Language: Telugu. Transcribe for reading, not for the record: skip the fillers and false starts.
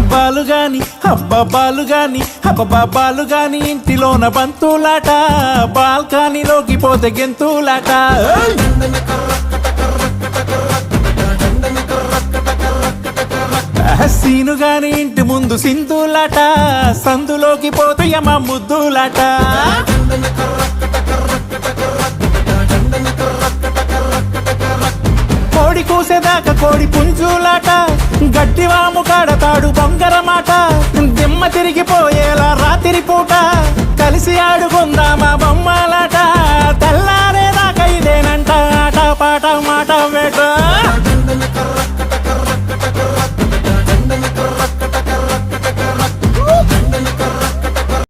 బాలుగాని బాలుగాని బాలుగాని ఇంటిలోన బంతులాట బాల్కనీలోకి పోతే గెంతులాట సీనుగాని ఇంటి ముందు సింధులాట సందులోకి పోతే యమ ముద్దులాట కోడి కూసేదాకా కోడి పుంజులాట గట్టివాము కాడతాడు బొంగరమాట దిమ్మ తిరిగిపోయేలా రాత్రి పూట కలిసి ఆడుకుందామా బొమ్మ